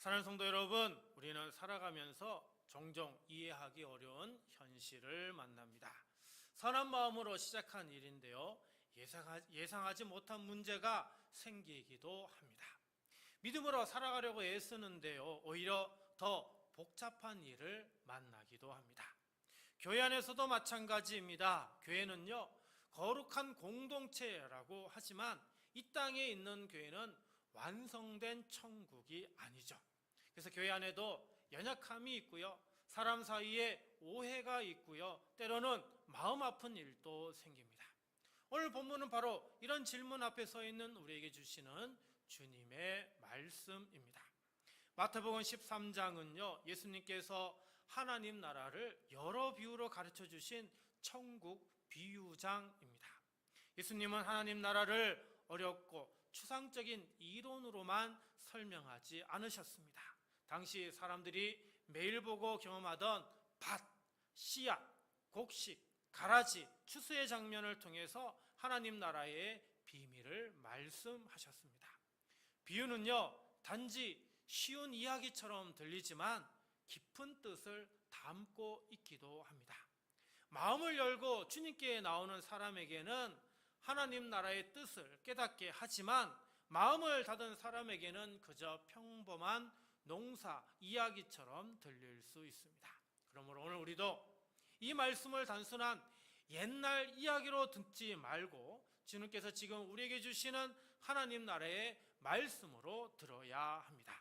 사랑하는 성도 여러분, 우리는 살아가면서 종종 이해하기 어려운 현실을 만납니다. 선한 마음으로 시작한 일인데요, 예상하지 못한 문제가 생기기도 합니다. 믿음으로 살아가려고 애쓰는데요, 오히려 더 복잡한 일을 만나기도 합니다. 교회 안에서도 마찬가지입니다. 교회는요, 거룩한 공동체라고 하지만 이 땅에 있는 교회는 완성된 천국이 아니죠. 그래서 교회 안에도 연약함이 있고요, 사람 사이에 오해가 있고요, 때로는 마음 아픈 일도 생깁니다. 오늘 본문은 바로 이런 질문 앞에 서 있는 우리에게 주시는 주님의 말씀입니다. 마태복음 13장은요, 예수님께서 하나님 나라를 여러 비유로 가르쳐 주신 천국 비유장입니다. 예수님은 하나님 나라를 어렵고 추상적인 이론으로만 설명하지 않으셨습니다. 당시 사람들이 매일 보고 경험하던 밭, 씨앗, 곡식, 가라지, 추수의 장면을 통해서 하나님 나라의 비밀을 말씀하셨습니다. 비유는요, 단지 쉬운 이야기처럼 들리지만 깊은 뜻을 담고 있기도 합니다. 마음을 열고 주님께 나오는 사람에게는 하나님 나라의 뜻을 깨닫게 하지만 마음을 닫은 사람에게는 그저 평범한 농사 이야기처럼 들릴 수 있습니다. 그러므로 오늘 우리도 이 말씀을 단순한 옛날 이야기로 듣지 말고 주님께서 지금 우리에게 주시는 하나님 나라의 말씀으로 들어야 합니다.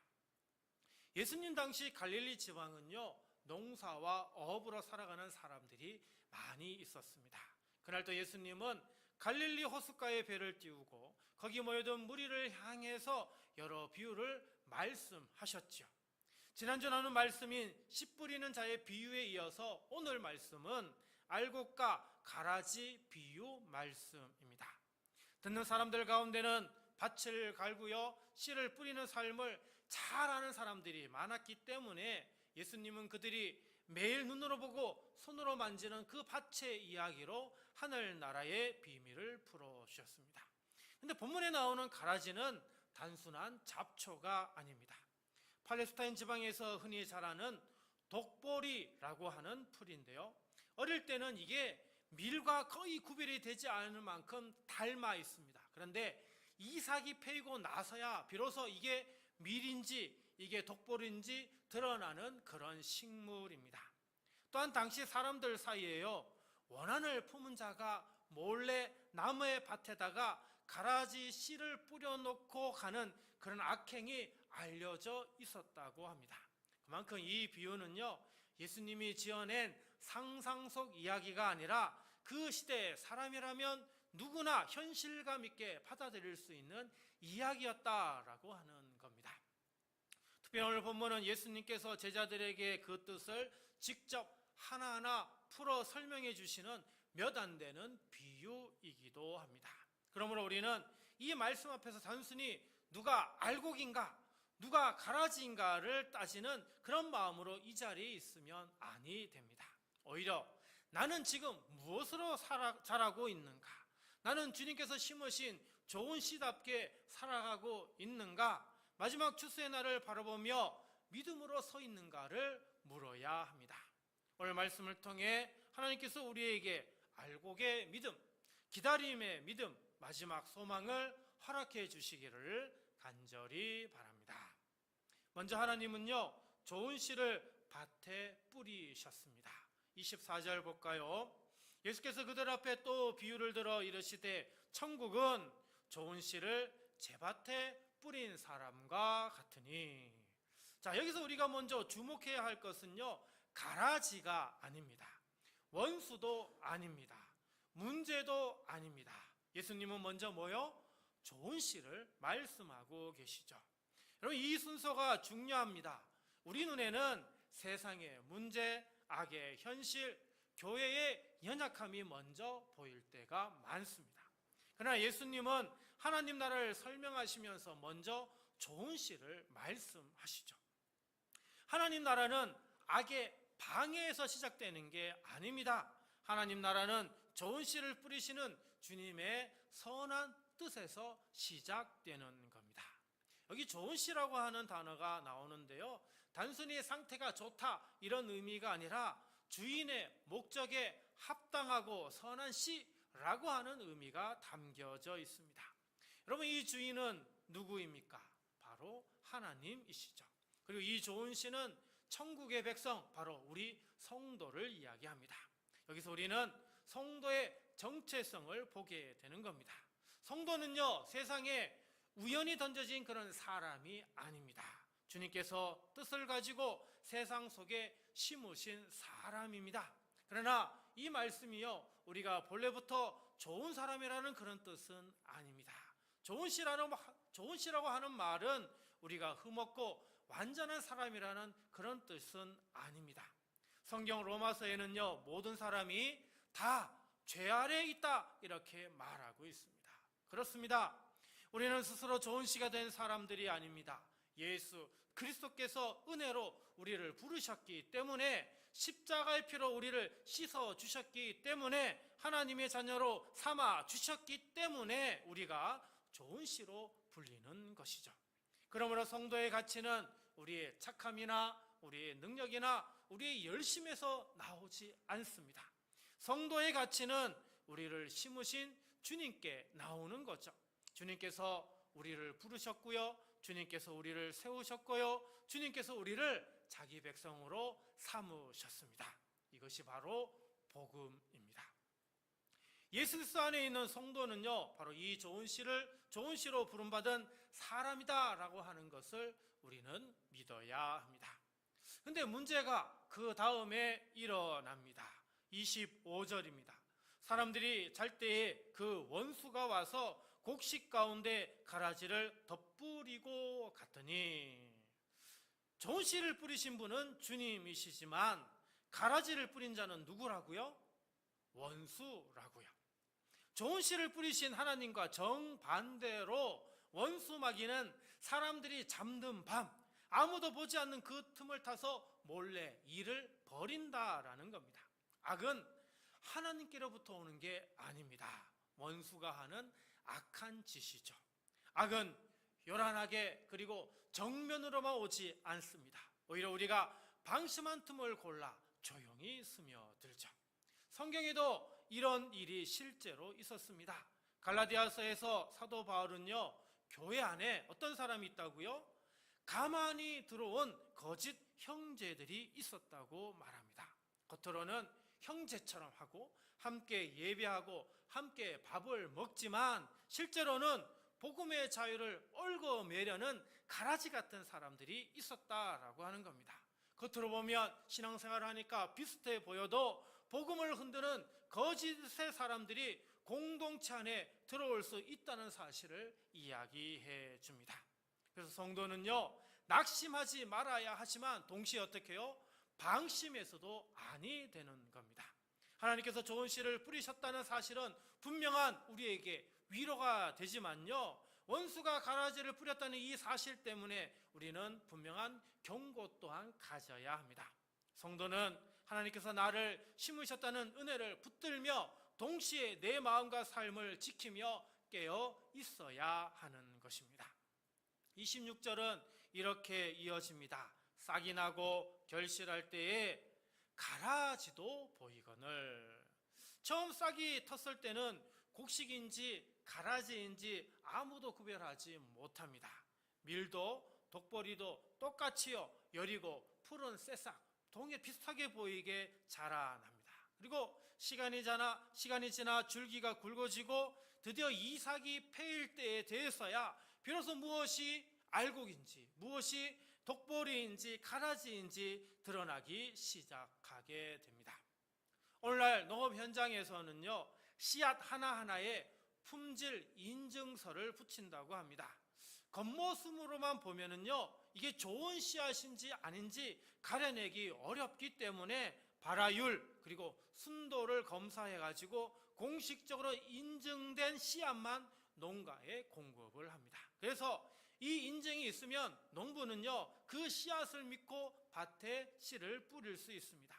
예수님 당시 갈릴리 지방은요, 농사와 어업으로 살아가는 사람들이 많이 있었습니다. 그날도 예수님은 갈릴리 호숫가에 배를 띄우고 거기 모여든 무리를 향해서 여러 비유를 말씀하셨죠. 지난주 나눈 말씀인 씨 뿌리는 자의 비유에 이어서 오늘 말씀은 알곡과 가라지 비유 말씀입니다. 듣는 사람들 가운데는 밭을 갈고요, 씨를 뿌리는 삶을 잘 아는 사람들이 많았기 때문에 예수님은 그들이 매일 눈으로 보고 손으로 만지는 그 밭의 이야기로 하늘나라의 비밀을 풀어주셨습니다. 그런데 본문에 나오는 가라지는 단순한 잡초가 아닙니다. 팔레스타인 지방에서 흔히 자라는 독보리라고 하는 풀인데요, 어릴 때는 이게 밀과 거의 구별이 되지 않을 만큼 닮아 있습니다. 그런데 이삭이 패이고 나서야 비로소 이게 밀인지 이게 독보리인지 드러나는 그런 식물입니다. 또한 당시 사람들 사이에요, 원한을 품은 자가 몰래 나무의 밭에다가 가라지 씨를 뿌려놓고 가는 그런 악행이 알려져 있었다고 합니다. 그만큼 이 비유는요, 예수님이 지어낸 상상 속 이야기가 아니라 그 시대의 사람이라면 누구나 현실감 있게 받아들일 수 있는 이야기였다라고 하는 겁니다. 특별히 오늘 본문은 예수님께서 제자들에게 그 뜻을 직접 하나하나 풀어 설명해 주시는 몇 안 되는 비유이기도 합니다. 그러므로 우리는 이 말씀 앞에서 단순히 누가 알곡인가, 누가 가라지인가를 따지는 그런 마음으로 이 자리에 있으면 아니 됩니다. 오히려 나는 지금 무엇으로 자라고 있는가? 나는 주님께서 심으신 좋은 씨답게 살아가고 있는가? 마지막 추수의 날을 바라보며 믿음으로 서 있는가를 물어야 합니다. 오늘 말씀을 통해 하나님께서 우리에게 알곡의 믿음, 기다림의 믿음, 마지막 소망을 허락해 주시기를 간절히 바랍니다. 먼저 하나님은요, 좋은 씨를 밭에 뿌리셨습니다. 24절 볼까요? 예수께서 그들 앞에 또 비유를 들어 이르시되 천국은 좋은 씨를 제밭에 뿌린 사람과 같으니. 자, 여기서 우리가 먼저 주목해야 할 것은요, 가라지가 아닙니다. 원수도 아닙니다. 문제도 아닙니다. 예수님은 먼저 뭐요? 좋은 씨를 말씀하고 계시죠. 여러분, 이 순서가 중요합니다. 우리 눈에는 세상의 문제, 악의 현실, 교회의 연약함이 먼저 보일 때가 많습니다. 그러나 예수님은 하나님 나라를 설명하시면서 먼저 좋은 씨를 말씀하시죠. 하나님 나라는 악의 방해에서 시작되는 게 아닙니다. 하나님 나라는 좋은 씨를 뿌리시는 주님의 선한 뜻에서 시작되는 겁니다. 여기 좋은 씨라고 하는 단어가 나오는데요, 단순히 상태가 좋다 이런 의미가 아니라 주인의 목적에 합당하고 선한 씨라고 하는 의미가 담겨져 있습니다. 여러분, 이 주인은 누구입니까? 바로 하나님이시죠. 그리고 이 좋은 씨는 천국의 백성, 바로 우리 성도를 이야기합니다. 여기서 우리는 성도의 정체성을 보게 되는 겁니다. 성도는요, 세상에 우연히 던져진 그런 사람이 아닙니다. 주님께서 뜻을 가지고 세상 속에 심으신 사람입니다. 그러나 이 말씀이요, 우리가 본래부터 좋은 사람이라는 그런 뜻은 아닙니다. 좋은 씨라고 하는 말은 우리가 흠없고 완전한 사람이라는 그런 뜻은 아닙니다. 성경 로마서에는요, 모든 사람이 다 죄 아래에 있다 이렇게 말하고 있습니다. 그렇습니다. 우리는 스스로 좋은 씨가 된 사람들이 아닙니다. 예수 그리스도께서 은혜로 우리를 부르셨기 때문에, 십자가의 피로 우리를 씻어 주셨기 때문에, 하나님의 자녀로 삼아 주셨기 때문에 우리가 좋은 씨로 불리는 것이죠. 그러므로 성도의 가치는 우리의 착함이나 우리의 능력이나 우리의 열심에서 나오지 않습니다. 성도의 가치는 우리를 심으신 주님께 나오는 거죠. 주님께서 우리를 부르셨고요, 주님께서 우리를 세우셨고요, 주님께서 우리를 자기 백성으로 삼으셨습니다. 이것이 바로 복음입니다. 예수 그리스도 안에 있는 성도는요, 바로 이 좋은 씨로 부름받은 사람이다라고 하는 것을 우리는 믿어야 합니다. 근데 문제가 그 다음에 일어납니다. 25절입니다. 사람들이 잘 때에 그 원수가 와서 곡식 가운데 가라지를 덧뿌리고 갔더니, 좋은 씨를 뿌리신 분은 주님이시지만 가라지를 뿌린 자는 누구라고요? 원수라고요. 좋은 씨를 뿌리신 하나님과 정반대로 원수 마귀는 사람들이 잠든 밤, 아무도 보지 않는 그 틈을 타서 몰래 일을 벌인다라는 겁니다. 악은 하나님께로부터 오는 게 아닙니다. 원수가 하는 악한 짓이죠. 악은 요란하게 그리고 정면으로만 오지 않습니다. 오히려 우리가 방심한 틈을 골라 조용히 스며들죠. 성경에도 이런 일이 실제로 있었습니다. 갈라디아서에서 사도 바울은요, 교회 안에 어떤 사람이 있다고요? 가만히 들어온 거짓 형제들이 있었다고 말합니다. 겉으로는 형제처럼 하고 함께 예배하고 함께 밥을 먹지만 실제로는 복음의 자유를 얽어매려는 가라지 같은 사람들이 있었다라고 하는 겁니다. 겉으로 보면 신앙생활을 하니까 비슷해 보여도 복음을 흔드는 거짓의 사람들이 공동체 안에 들어올 수 있다는 사실을 이야기해 줍니다. 그래서 성도는요, 낙심하지 말아야 하지만 동시에 어떻게 해요? 방심해서도 아니 되는 겁니다. 하나님께서 좋은 씨를 뿌리셨다는 사실은 분명한 우리에게 위로가 되지만요, 원수가 가라지를 뿌렸다는 이 사실 때문에 우리는 분명한 경고 또한 가져야 합니다. 성도는 하나님께서 나를 심으셨다는 은혜를 붙들며 동시에 내 마음과 삶을 지키며 깨어 있어야 하는 것입니다. 26절은 이렇게 이어집니다. 싹이 나고 결실할 때에 가라지도 보이거늘. 처음 싹이 텄을 때는 곡식인지 가라지인지 아무도 구별하지 못합니다. 밀도 독보리도 똑같이요, 여리고 푸른 새싹 동에 비슷하게 보이게 자라납니다. 그리고 시간이 지나 줄기가 굵어지고 드디어 이삭이 패일 때에 대해서야 비로소 무엇이 알곡인지 무엇이 독보리인지 가라지인지 드러나기 시작하게 됩니다. 오늘날 농업 현장에서는요, 씨앗 하나하나에 품질 인증서를 붙인다고 합니다. 겉모습으로만 보면은요, 이게 좋은 씨앗인지 아닌지 가려내기 어렵기 때문에 발화율 그리고 순도를 검사해 가지고 공식적으로 인증된 씨앗만 농가에 공급을 합니다. 그래서 이 인증이 있으면 농부는요, 그 씨앗을 믿고 밭에 씨를 뿌릴 수 있습니다.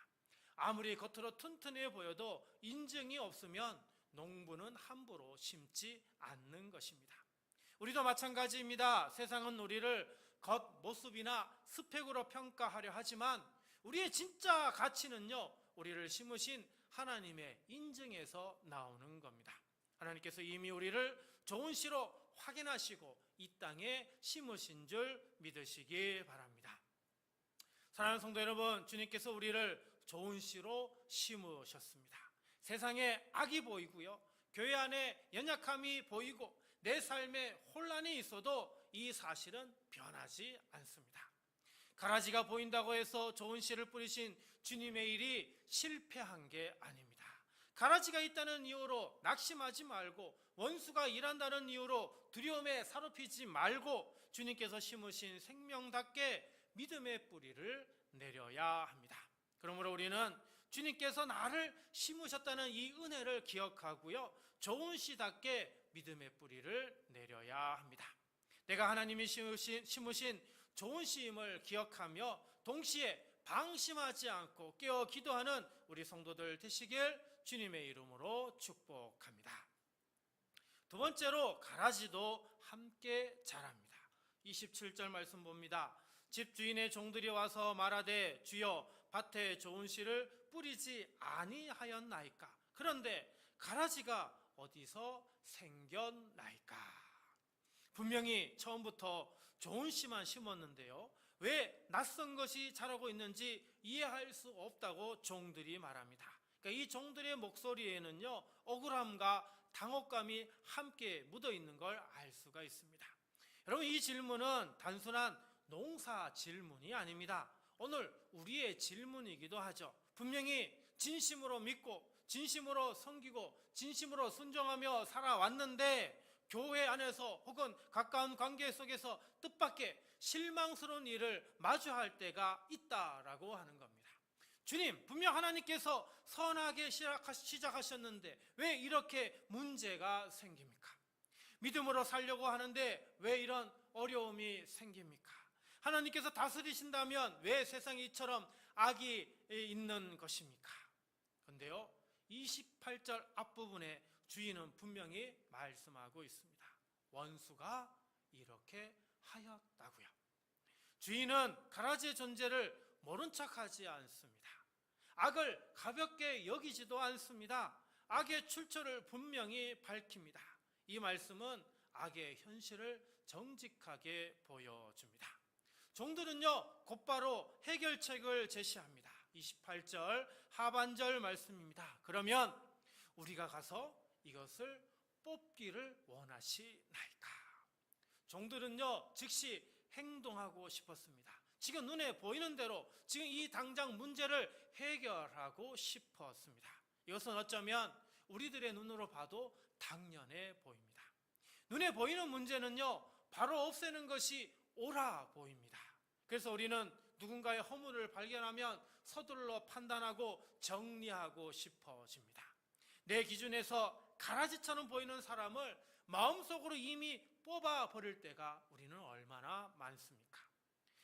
아무리 겉으로 튼튼해 보여도 인증이 없으면 농부는 함부로 심지 않는 것입니다. 우리도 마찬가지입니다. 세상은 우리를 겉모습이나 스펙으로 평가하려 하지만 우리의 진짜 가치는요, 우리를 심으신 하나님의 인증에서 나오는 겁니다. 하나님께서 이미 우리를 좋은 씨로 확인하시고 이 땅에 심으신 줄 믿으시기 바랍니다. 사랑하는 성도 여러분, 주님께서 우리를 좋은 씨로 심으셨습니다. 세상에 악이 보이고요, 교회 안에 연약함이 보이고 내 삶에 혼란이 있어도 이 사실은 변하지 않습니다. 가라지가 보인다고 해서 좋은 씨를 뿌리신 주님의 일이 실패한 게 아닙니다. 가라지가 있다는 이유로 낙심하지 말고, 원수가 일한다는 이유로 두려움에 사로잡히지 말고 주님께서 심으신 생명답게 믿음의 뿌리를 내려야 합니다. 그러므로 우리는 주님께서 나를 심으셨다는 이 은혜를 기억하고요, 좋은 씨답게 믿음의 뿌리를 내려야 합니다. 내가 하나님이 심으신 좋은 씨임을 기억하며 동시에 방심하지 않고 깨어 기도하는 우리 성도들 되시길 주님의 이름으로 축복합니다. 두 번째로, 가라지도 함께 자랍니다. 27절 말씀 봅니다. 집주인의 종들이 와서 말하되 주여 밭에 좋은 씨를 뿌리지 아니하였나이까? 그런데 가라지가 어디서 생겼나이까? 분명히 처음부터 좋은 씨만 심었는데요, 왜 낯선 것이 자라고 있는지 이해할 수 없다고 종들이 말합니다. 그러니까 이 종들의 목소리에는요, 억울함과 당혹감이 함께 묻어 있는 걸 알 수가 있습니다. 여러분, 이 질문은 단순한 농사 질문이 아닙니다. 오늘 우리의 질문이기도 하죠. 분명히 진심으로 믿고 진심으로 섬기고 진심으로 순종하며 살아왔는데 교회 안에서 혹은 가까운 관계 속에서 뜻밖의 실망스러운 일을 마주할 때가 있다라고 하는 겁니다. 주님, 분명 하나님께서 선하게 시작하셨는데 왜 이렇게 문제가 생깁니까? 믿음으로 살려고 하는데 왜 이런 어려움이 생깁니까? 하나님께서 다스리신다면 왜 세상이 이처럼 악이 있는 것입니까? 그런데요, 28절 앞부분에 주인은 분명히 말씀하고 있습니다. 원수가 이렇게 하였다고요. 주인은 가라지의 존재를 모른 척하지 않습니다. 악을 가볍게 여기지도 않습니다. 악의 출처를 분명히 밝힙니다. 이 말씀은 악의 현실을 정직하게 보여줍니다. 종들은요, 곧바로 해결책을 제시합니다. 28절 하반절 말씀입니다. 그러면 우리가 가서 이것을 뽑기를 원하시나이까? 종들은요, 즉시 행동하고 싶었습니다. 지금 눈에 보이는 대로 지금 이 당장 문제를 해결하고 싶었습니다. 이것은 어쩌면 우리들의 눈으로 봐도 당연해 보입니다. 눈에 보이는 문제는요, 바로 없애는 것이 옳아 보입니다. 그래서 우리는 누군가의 허물을 발견하면 서둘러 판단하고 정리하고 싶어집니다. 내 기준에서 가라지처럼 보이는 사람을 마음속으로 이미 뽑아버릴 때가 우리는 얼마나 많습니까?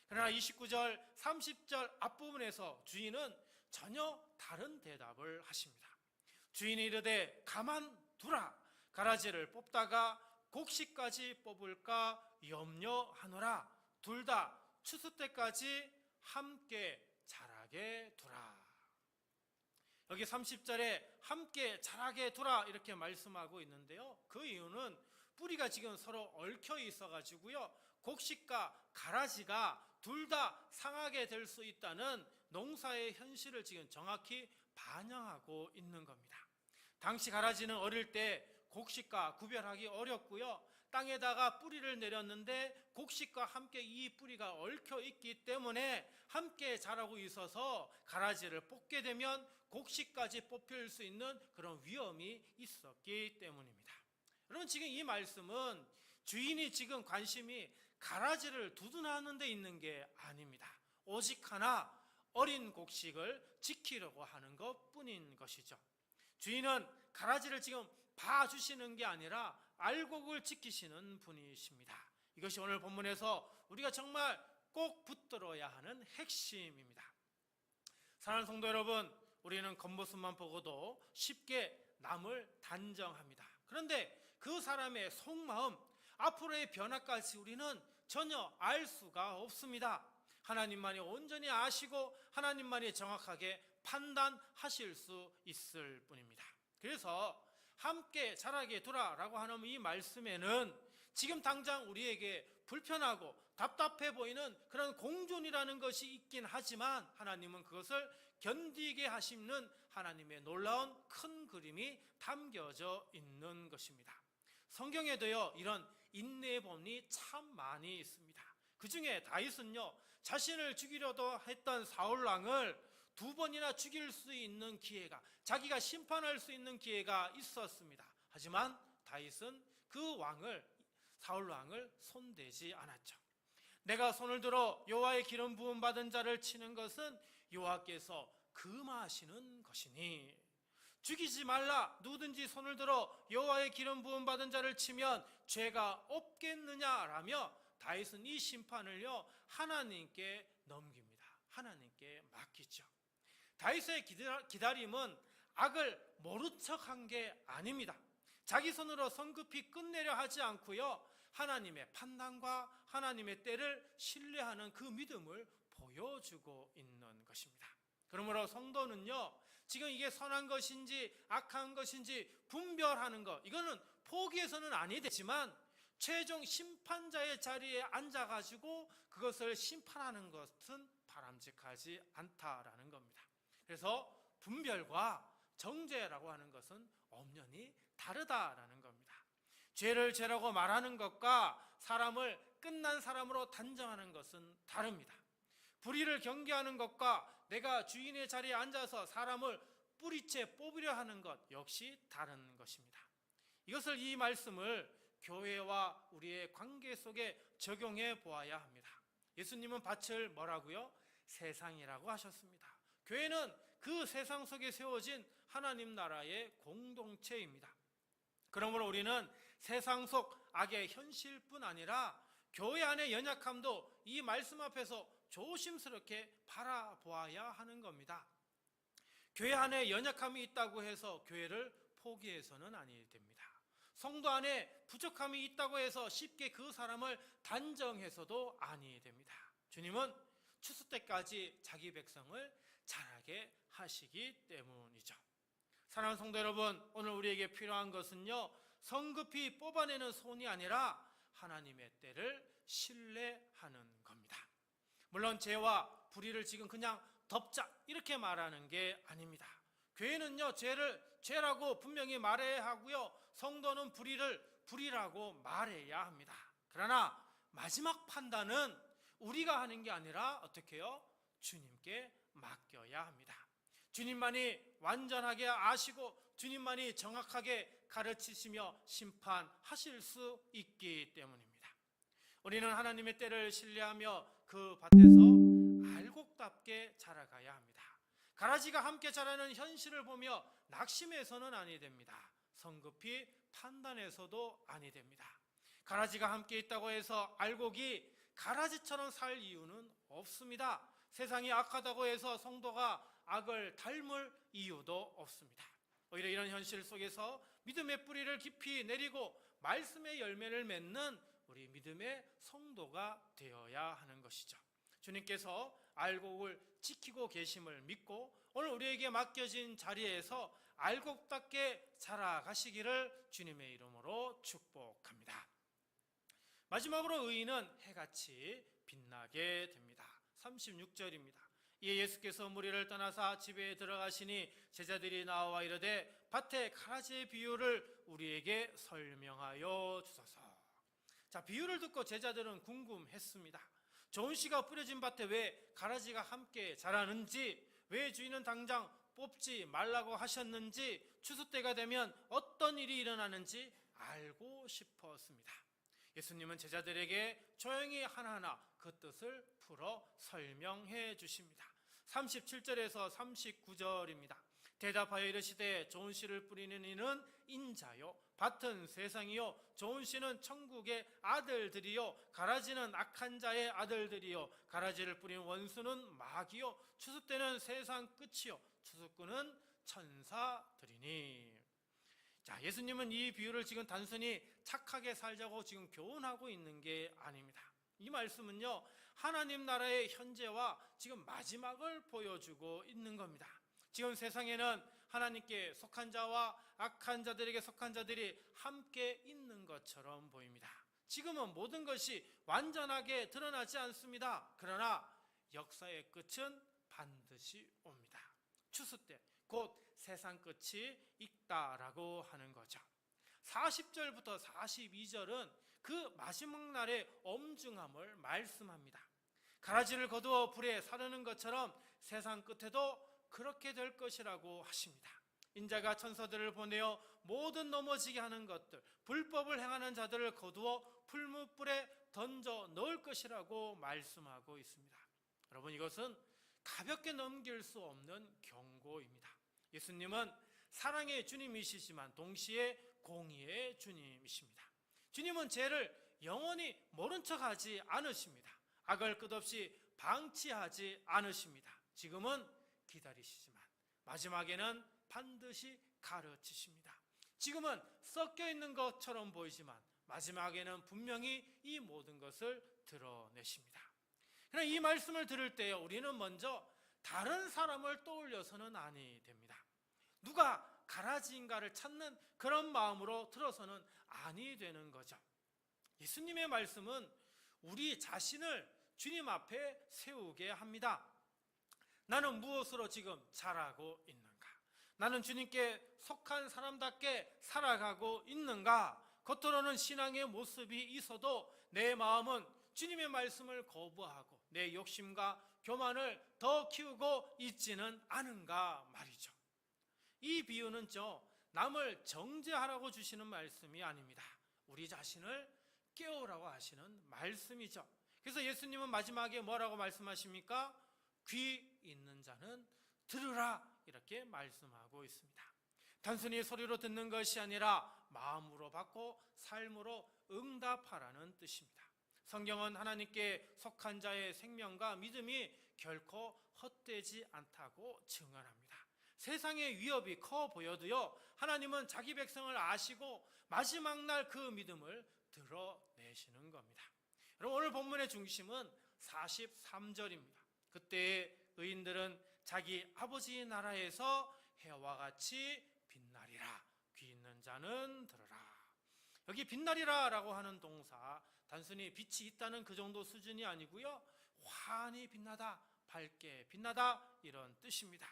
그러나 29절, 30절 앞부분에서 주인은 전혀 다른 대답을 하십니다. 주인이 이르되 가만두라. 가라지를 뽑다가 곡식까지 뽑을까 염려하노라. 둘 다 추수 때까지 함께 자라게 두라. 여기 30절에 함께 자라게 두라 이렇게 말씀하고 있는데요, 그 이유는 뿌리가 지금 서로 얽혀 있어가지고요, 곡식과 가라지가 둘 다 상하게 될 수 있다는 농사의 현실을 지금 정확히 반영하고 있는 겁니다. 당시 가라지는 어릴 때 곡식과 구별하기 어렵고요, 땅에다가 뿌리를 내렸는데 곡식과 함께 이 뿌리가 얽혀 있기 때문에 함께 자라고 있어서 가라지를 뽑게 되면 곡식까지 뽑힐 수 있는 그런 위험이 있었기 때문입니다. 여러분, 지금 이 말씀은 주인이 지금 관심이 가라지를 두둔하는 데 있는 게 아닙니다. 오직 하나, 어린 곡식을 지키려고 하는 것뿐인 것이죠. 주인은 가라지를 지금 봐주시는 게 아니라 알곡을 지키시는 분이십니다. 이것이 오늘 본문에서 우리가 정말 꼭 붙들어야 하는 핵심입니다. 사랑하는 성도 여러분, 우리는 겉모습만 보고도 쉽게 남을 단정합니다. 그런데 그 사람의 속마음, 앞으로의 변화까지 우리는 전혀 알 수가 없습니다. 하나님만이 온전히 아시고 하나님만이 정확하게 판단하실 수 있을 뿐입니다. 그래서 함께 자라게 두라라고 하는 이 말씀에는 지금 당장 우리에게 불편하고 답답해 보이는 그런 공존이라는 것이 있긴 하지만 하나님은 그것을 견디게 하시는 하나님의 놀라운 큰 그림이 담겨져 있는 것입니다. 성경에도요 이런 인내의 본이 참 많이 있습니다. 그 중에 다윗은요 자신을 죽이려도 했던 사울왕을 2번이나 죽일 수 있는 기회가, 자기가 심판할 수 있는 기회가 있었습니다. 하지만 다윗은 그 왕을, 사울왕을 손대지 않았죠. 내가 손을 들어 여호와의 기름 부음 받은 자를 치는 것은 여호와께서 금하시는 것이니 죽이지 말라. 누구든지 손을 들어 여호와의 기름 부음 받은 자를 치면 죄가 없겠느냐라며 다윗은 이 심판을요 하나님께 넘깁니다. 하나님께 맡기죠. 다윗의 기다림은 악을 모른 척한 게 아닙니다. 자기 손으로 성급히 끝내려 하지 않고요 하나님의 판단과 하나님의 때를 신뢰하는 그 믿음을 보여주고 있는 것입니다. 그러므로 성도는요 지금 이게 선한 것인지 악한 것인지 분별하는 것, 이거는 포기해서는 아니 되지만 최종 심판자의 자리에 앉아가지고 그것을 심판하는 것은 바람직하지 않다라는 겁니다. 그래서 분별과 정죄라고 하는 것은 엄연히 다르다라는 겁니다. 죄를 죄라고 말하는 것과 사람을 끝난 사람으로 단정하는 것은 다릅니다. 불의를 경계하는 것과 내가 주인의 자리에 앉아서 사람을 뿌리채 뽑으려 하는 것 역시 다른 것입니다. 이것을, 이 말씀을 교회와 우리의 관계 속에 적용해 보아야 합니다. 예수님은 밭을 뭐라고요? 세상이라고 하셨습니다. 교회는 그 세상 속에 세워진 하나님 나라의 공동체입니다. 그러므로 우리는 세상 속 악의 현실뿐 아니라 교회 안의 연약함도 이 말씀 앞에서 조심스럽게 바라보아야 하는 겁니다. 교회 안에 연약함이 있다고 해서 교회를 포기해서는 아니 됩니다. 성도 안에 부족함이 있다고 해서 쉽게 그 사람을 단정해서도 아니 됩니다. 주님은 추수 때까지 자기 백성을 자라게 하시기 때문이죠. 사랑하는 성도 여러분, 오늘 우리에게 필요한 것은요 성급히 뽑아내는 손이 아니라 하나님의 때를 신뢰하는 겁니다. 물론 죄와 불의를 지금 그냥 덮자 이렇게 말하는 게 아닙니다. 교회는요 죄를 죄라고 분명히 말해야 하고요 성도는 불의를 불의라고 말해야 합니다. 그러나 마지막 판단은 우리가 하는 게 아니라 어떻게 해요? 주님께 맡겨야 합니다. 주님만이 완전하게 아시고 주님만이 정확하게 가르치시며 심판하실 수 있기 때문입니다. 우리는 하나님의 때를 신뢰하며 그 밭에서 알곡답게 자라가야 합니다. 가라지가 함께 자라는 현실을 보며 낙심해서는 아니 됩니다. 성급히 판단해서도 아니 됩니다. 가라지가 함께 있다고 해서 알곡이 가라지처럼 살 이유는 없습니다. 세상이 악하다고 해서 성도가 악을 닮을 이유도 없습니다. 오히려 이런 현실 속에서 믿음의 뿌리를 깊이 내리고 말씀의 열매를 맺는 우리 믿음의 성도가 되어야 하는 것이죠. 주님께서 알곡을 지키고 계심을 믿고 오늘 우리에게 맡겨진 자리에서 알곡답게 자라가시기를 주님의 이름으로 축복합니다. 마지막으로 의인은 해같이 빛나게 됩니다. 36절입니다. 이에 예수께서 무리를 떠나사 집에 들어가시니 제자들이 나와 이르되 밭에 가라지의 비유를 우리에게 설명하여 주소서. 자, 비유를 듣고 제자들은 궁금했습니다. 좋은 씨가 뿌려진 밭에 왜 가라지가 함께 자라는지, 왜 주인은 당장 뽑지 말라고 하셨는지, 추수 때가 되면 어떤 일이 일어나는지 알고 싶었습니다. 예수님은 제자들에게 조용히 하나하나 그 뜻을 풀어 설명해 주십니다. 37절에서 39절입니다. 대답하여 이르시되 좋은 씨를 뿌리는 이는 인자요 밭은 세상이요 좋은 씨는 천국의 아들들이요 가라지는 악한 자의 아들들이요 가라지를 뿌린 원수는 마귀요 추수 때는 세상 끝이요 추수꾼은 천사들이니. 자, 예수님은 이 비유를 지금 단순히 착하게 살자고 지금 교훈하고 있는 게 아닙니다. 이 말씀은요, 하나님 나라의 현재와 지금 마지막을 보여주고 있는 겁니다. 지금 세상에는 하나님께 속한 자와 악한 자들에게 속한 자들이 함께 있는 것처럼 보입니다. 지금은 모든 것이 완전하게 드러나지 않습니다. 그러나 역사의 끝은 반드시 옵니다. 추수 때 곧 세상 끝이 있다라고 하는 거죠. 40절부터 42절은 그 마지막 날의 엄중함을 말씀합니다. 가라지를 거두어 불에 사르는 것처럼 세상 끝에도 그렇게 될 것이라고 하십니다. 인자가 천사들을 보내어 모든 넘어지게 하는 것들, 불법을 행하는 자들을 거두어 풀무불에 던져 넣을 것이라고 말씀하고 있습니다. 여러분, 이것은 가볍게 넘길 수 없는 경고입니다. 예수님은 사랑의 주님이시지만 동시에 공의의 주님이십니다. 주님은 죄를 영원히 모른 척하지 않으십니다. 악을 끝없이 방치하지 않으십니다. 지금은 기다리시지만 마지막에는 반드시 가르치십니다. 지금은 섞여 있는 것처럼 보이지만 마지막에는 분명히 이 모든 것을 드러내십니다. 그러나 이 말씀을 들을 때 우리는 먼저 다른 사람을 떠올려서는 아니 됩니다. 누가 가라지인가를 찾는 그런 마음으로 들어서는 아니 되는 거죠. 예수님의 말씀은 우리 자신을 주님 앞에 세우게 합니다. 나는 무엇으로 지금 자라고 있는가? 나는 주님께 속한 사람답게 살아가고 있는가? 겉으로는 신앙의 모습이 있어도 내 마음은 주님의 말씀을 거부하고 내 욕심과 교만을 더 키우고 있지는 않은가 말이죠. 이 비유는 남을 정죄하라고 주시는 말씀이 아닙니다. 우리 자신을 깨우라고 하시는 말씀이죠. 그래서 예수님은 마지막에 뭐라고 말씀하십니까? 귀 있는 자는 들으라, 이렇게 말씀하고 있습니다. 단순히 소리로 듣는 것이 아니라 마음으로 받고 삶으로 응답하라는 뜻입니다. 성경은 하나님께 속한 자의 생명과 믿음이 결코 헛되지 않다고 증언합니다. 세상의 위협이 커 보여도요, 하나님은 자기 백성을 아시고 마지막 날 그 믿음을 드러내시는 겁니다. 여러분, 오늘 본문의 중심은 43절입니다. 그때 의인들은 자기 아버지 나라에서 해와 같이 빛나리라. 귀 있는 자는 들으라. 여기 빛나리라 라고 하는 동사, 단순히 빛이 있다는 그 정도 수준이 아니고요, 환히 빛나다, 밝게 빛나다, 이런 뜻입니다.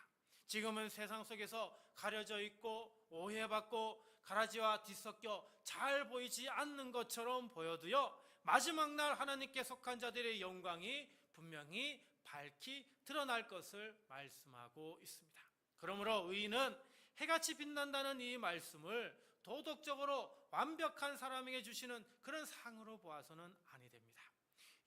지금은 세상 속에서 가려져 있고 오해받고 가라지와 뒤섞여 잘 보이지 않는 것처럼 보여도요, 마지막 날 하나님께 속한 자들의 영광이 분명히 밝히 드러날 것을 말씀하고 있습니다. 그러므로 의인은 해같이 빛난다는 이 말씀을 도덕적으로 완벽한 사람에게 주시는 그런 상으로 보아서는 아니 됩니다.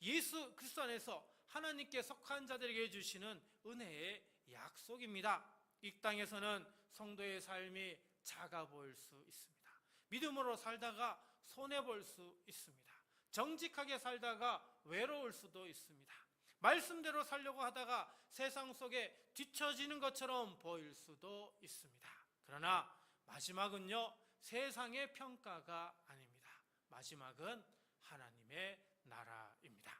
예수 그리스도 안에서 하나님께 속한 자들에게 주시는 은혜의 약속입니다. 이 땅에서는 성도의 삶이 작아 보일 수 있습니다. 믿음으로 살다가 손해볼 수 있습니다. 정직하게 살다가 외로울 수도 있습니다. 말씀대로 살려고 하다가 세상 속에 뒤처지는 것처럼 보일 수도 있습니다. 그러나 마지막은요, 세상의 평가가 아닙니다. 마지막은 하나님의 나라입니다.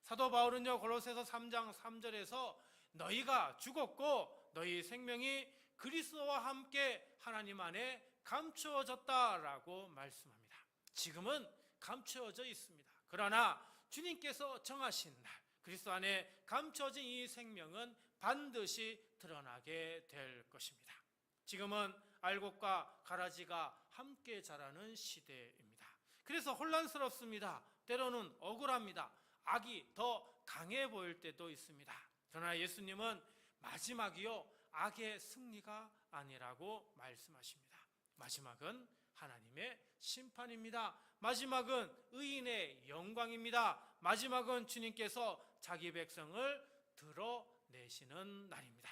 사도 바울은요, 골로새서 3장 3절에서 너희가 죽었고 너희 생명이 그리스도와 함께 하나님 안에 감추어졌다라고 말씀합니다. 지금은 감추어져 있습니다. 그러나 주님께서 정하신 날 그리스도 안에 감춰진 이 생명은 반드시 드러나게 될 것입니다. 지금은 알곡과 가라지가 함께 자라는 시대입니다. 그래서 혼란스럽습니다. 때로는 억울합니다. 악이 더 강해 보일 때도 있습니다. 그러나 예수님은 마지막이요, 악의 승리가 아니라고 말씀하십니다. 마지막은 하나님의 심판입니다. 마지막은 의인의 영광입니다. 마지막은 주님께서 자기 백성을 드러내시는 날입니다.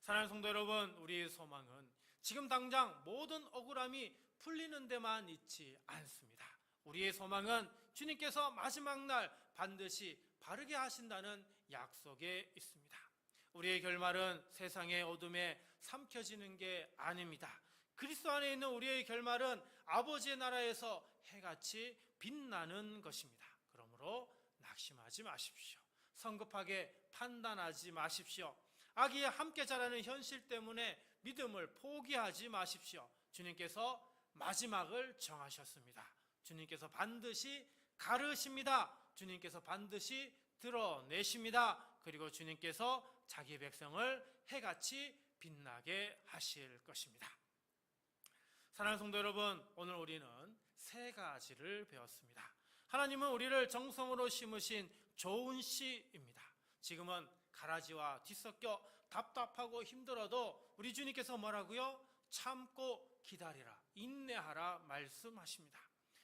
사랑하는 성도 여러분, 우리의 소망은 지금 당장 모든 억울함이 풀리는 데만 있지 않습니다. 우리의 소망은 주님께서 마지막 날 반드시 바르게 하신다는 약속에 있습니다. 우리의 결말은 세상의 어둠에 삼켜지는 게 아닙니다. 그리스도 안에 있는 우리의 결말은 아버지의 나라에서 해같이 빛나는 것입니다. 그러므로 낙심하지 마십시오. 성급하게 판단하지 마십시오. 아기와 함께 자라는 현실 때문에 믿음을 포기하지 마십시오. 주님께서 마지막을 정하셨습니다. 주님께서 반드시 가르십니다. 주님께서 반드시 드러내십니다. 그리고 주님께서 자기 백성을 해같이 빛나게 하실 것입니다. 사랑하는 성도 여러분, 오늘 우리는 세 가지를 배웠습니다. 하나님은 우리를 정성으로 심으신 좋은 씨입니다. 지금은 가라지와 뒤섞여 답답하고 힘들어도 우리 주님께서 뭐라고요? 참고 기다리라, 인내하라 말씀하십니다.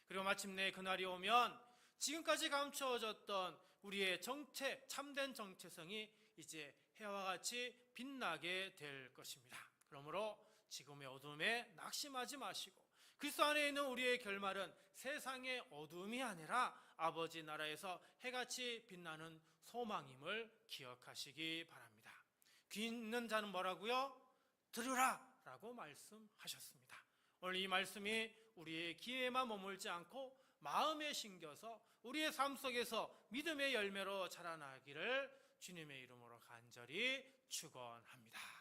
그리고 마침내 그날이 오면 지금까지 감추어졌던 우리의 정체, 참된 정체성이 이제 해와 같이 빛나게 될 것입니다. 그러므로 지금의 어둠에 낙심하지 마시고 그리스도 안에 있는 우리의 결말은 세상의 어둠이 아니라 아버지 나라에서 해같이 빛나는 소망임을 기억하시기 바랍니다. 귀 있는 자는 뭐라고요? 들으라 라고 말씀하셨습니다. 오늘 이 말씀이 우리의 귀에만 머물지 않고 마음에 심겨서 우리의 삶 속에서 믿음의 열매로 자라나기를 주님의 이름으로 간절히 축원합니다.